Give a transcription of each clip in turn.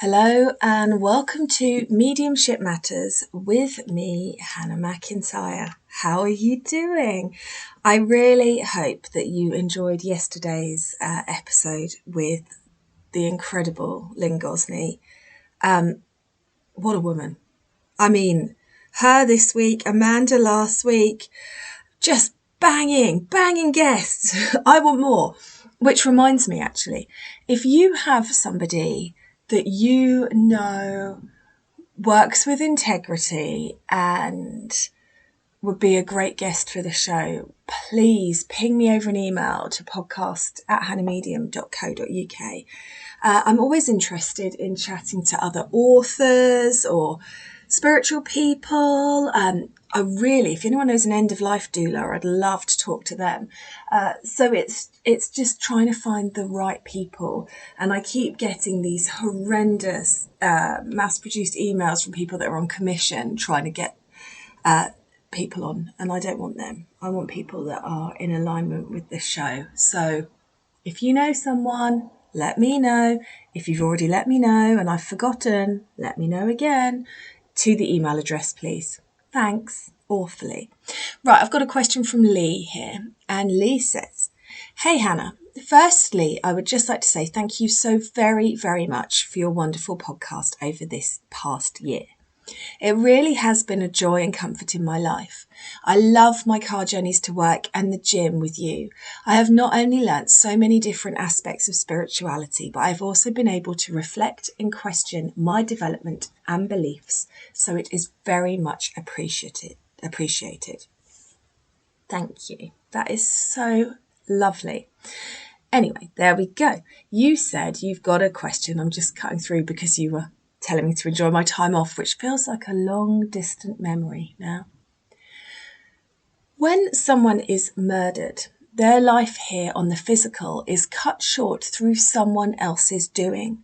Hello and welcome to Mediumship Matters with me, Hannah McIntyre. How are you doing? I really hope that you enjoyed yesterday's episode with the incredible Lynn Gosney. What a woman. I mean, her this week, Amanda last week, just banging guests. I want more. Which reminds me, actually, if you have somebody that you know works with integrity and would be a great guest for the show, please ping me over an email to podcast@hannahmedium.co.uk. I'm always interested in chatting to other authors or spiritual people. If anyone knows an end-of-life doula, I'd love to talk to them. So it's just trying to find the right people. And I keep getting these horrendous mass-produced emails from people that are on commission trying to get people on. And I don't want them. I want people that are in alignment with this show. So if you know someone, let me know. If you've already let me know and I've forgotten, let me know again. To the email address, please. Thanks awfully. Right, I've got a question from Lee here. And Lee says, "Hey Hannah, firstly, I would just like to say thank you so very, very much for your wonderful podcast over this past year. It really has been a joy and comfort in my life. I love my car journeys to work and the gym with you. I have not only learnt so many different aspects of spirituality, but I've also been able to reflect and question my development and beliefs. So it is very much appreciated. Thank you. That is so lovely. Anyway, there we go. You said you've got a question. I'm just cutting through because you were telling me to enjoy my time off, which feels like a long distant memory now. When someone is murdered, their life here on the physical is cut short through someone else's doing.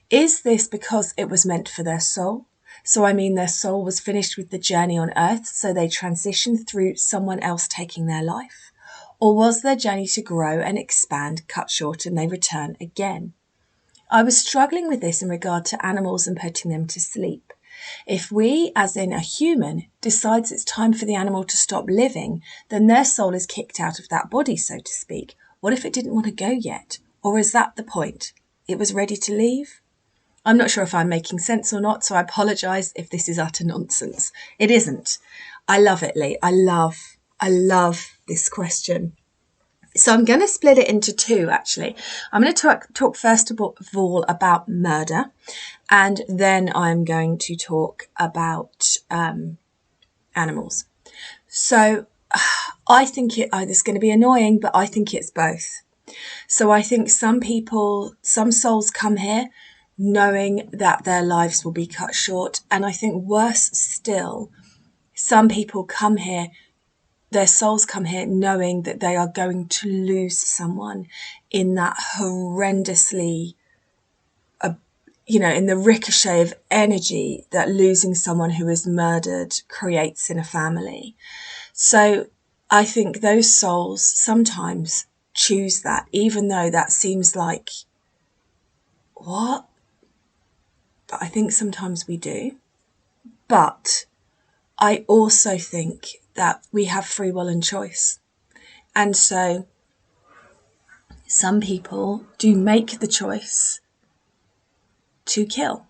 Is this because it was meant for their soul? So I mean their soul was finished with the journey on earth, so they transitioned through someone else taking their life? Or was their journey to grow and expand cut short and they return again? I was struggling with this in regard to animals and putting them to sleep. If we, as in a human, decides it's time for the animal to stop living, then their soul is kicked out of that body, so to speak. What if it didn't want to go yet? Or is that the point? It was ready to leave? I'm not sure if I'm making sense or not, so I apologise if this is utter nonsense. It isn't. I love it, Lee. I love this question. So I'm going to split it into two, actually. I'm going to talk first of all about murder, and then I'm going to talk about animals. So I think this is going to be annoying, but I think it's both. So I think some souls come here knowing that their lives will be cut short. And I think worse still, some people come here, their souls come here knowing that they are going to lose someone in that horrendously, in the ricochet of energy that losing someone who is murdered creates in a family. So I think those souls sometimes choose that, even though that seems like, what? But I think sometimes we do. But I also think that we have free will and choice. And so some people do make the choice to kill.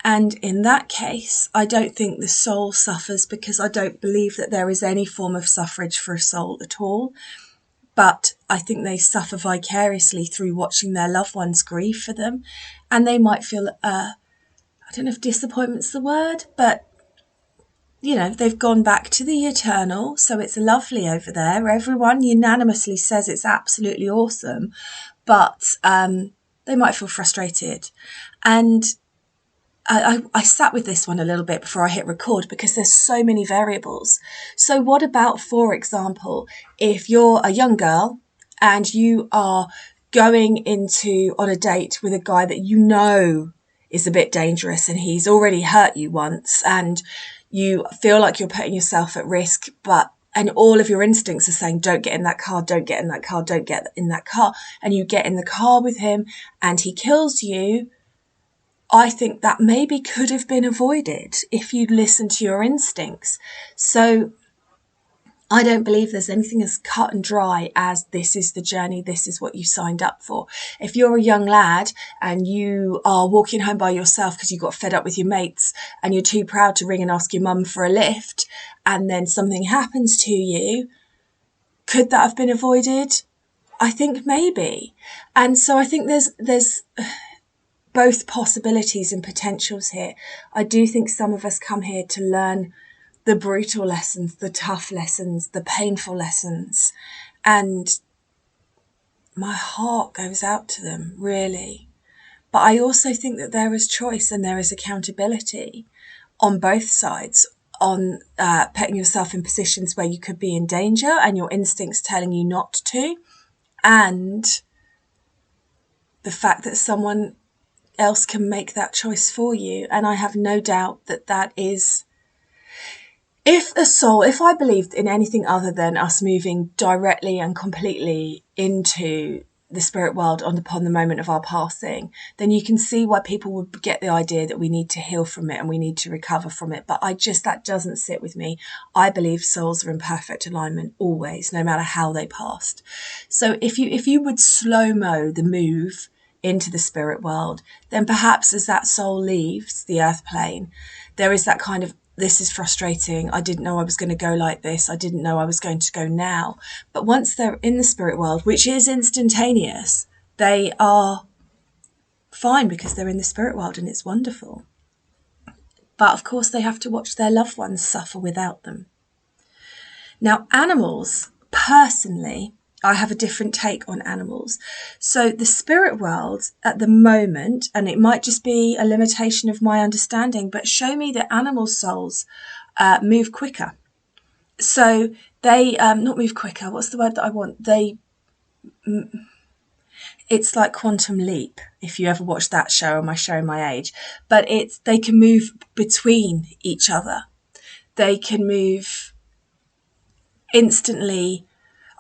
And in that case, I don't think the soul suffers, because I don't believe that there is any form of suffrage for a soul at all. But I think they suffer vicariously through watching their loved ones grieve for them. And they might feel, I don't know if disappointment's the word, but they've gone back to the eternal, so it's lovely over there. Everyone unanimously says it's absolutely awesome, but they might feel frustrated. And I sat with this one a little bit before I hit record, because there's so many variables. So what about, for example, if you're a young girl and you are going on a date with a guy that you know is a bit dangerous and he's already hurt you once, and you feel like you're putting yourself at risk, and all of your instincts are saying, don't get in that car, don't get in that car, don't get in that car. And you get in the car with him and he kills you. I think that maybe could have been avoided if you'd listened to your instincts. So I don't believe there's anything as cut and dry as this is the journey, this is what you signed up for. If you're a young lad and you are walking home by yourself because you got fed up with your mates and you're too proud to ring and ask your mum for a lift, and then something happens to you, could that have been avoided? I think maybe. And so I think there's both possibilities and potentials here. I do think some of us come here to learn the brutal lessons, the tough lessons, the painful lessons. And my heart goes out to them, really. But I also think that there is choice and there is accountability on both sides, on putting yourself in positions where you could be in danger and your instincts telling you not to, and the fact that someone else can make that choice for you. And I have no doubt that that is, if I believed in anything other than us moving directly and completely into the spirit world upon the moment of our passing, then you can see why people would get the idea that we need to heal from it and we need to recover from it. But that doesn't sit with me. I believe souls are in perfect alignment always, no matter how they passed. So if you would slow-mo the move into the spirit world, then perhaps as that soul leaves the earth plane, there is that kind of, this is frustrating. I didn't know I was going to go like this. I didn't know I was going to go now. But once they're in the spirit world, which is instantaneous, they are fine because they're in the spirit world and it's wonderful. But of course, they have to watch their loved ones suffer without them. Now, animals, personally, I have a different take on animals. So the spirit world at the moment, and it might just be a limitation of my understanding, but show me that animal souls move quicker. So they, not move quicker, what's the word that I want? It's like Quantum Leap, if you ever watched that show. Am I showing my age? But they can move between each other. They can move instantly.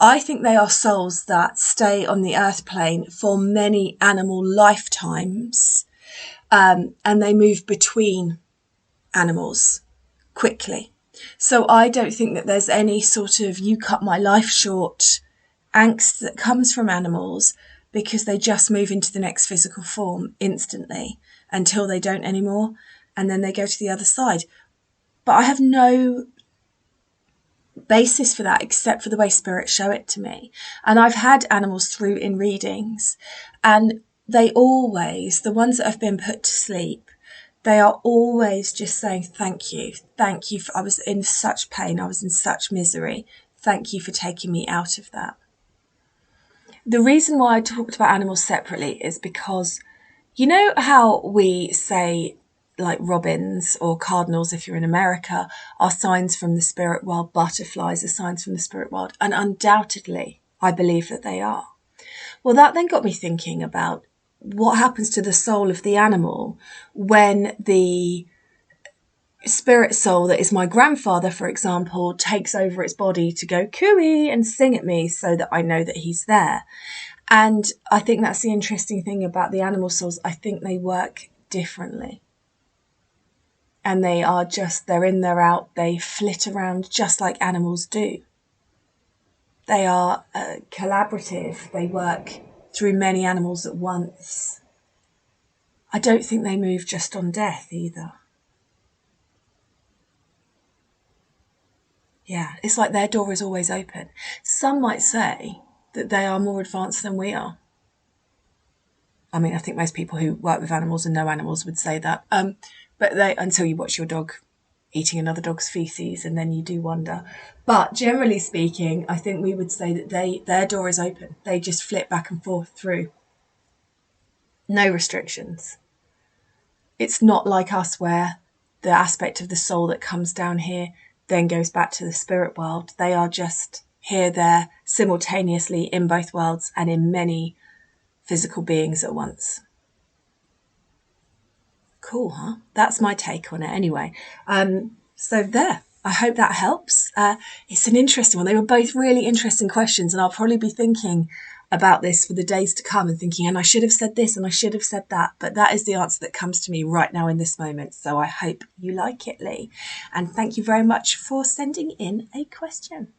I think they are souls that stay on the earth plane for many animal lifetimes, and they move between animals quickly. So I don't think that there's any sort of you cut my life short angst that comes from animals, because they just move into the next physical form instantly until they don't anymore, and then they go to the other side. But I have no basis for that except for the way spirits show it to me. And I've had animals through in readings, and they always, the ones that have been put to sleep, they are always just saying thank you for, I was in such pain, I was in such misery, thank you for taking me out of that. The reason why I talked about animals separately is because, you know how we say like robins or cardinals, if you're in America, are signs from the spirit world, butterflies are signs from the spirit world, and undoubtedly I believe that they are. Well, that then got me thinking about what happens to the soul of the animal when the spirit soul that is my grandfather, for example, takes over its body to go cooey and sing at me so that I know that he's there. And I think that's the interesting thing about the animal souls. I think they work differently. And they're in, they're out, they flit around just like animals do. They are collaborative, they work through many animals at once. I don't think they move just on death either. Yeah, it's like their door is always open. Some might say that they are more advanced than we are. I mean, I think most people who work with animals and know animals would say that. But until you watch your dog eating another dog's feces, and then you do wonder. But generally speaking, I think we would say that their door is open. They just flip back and forth through. No restrictions. It's not like us where the aspect of the soul that comes down here then goes back to the spirit world. They are just here, there, simultaneously in both worlds and in many physical beings at once. Cool, huh? That's my take on it anyway. So there, I hope that helps. It's an interesting one. They were both really interesting questions, and I'll probably be thinking about this for the days to come and thinking, and I should have said this and I should have said that. But that is the answer that comes to me right now in this moment. So I hope you like it, Lee. And thank you very much for sending in a question.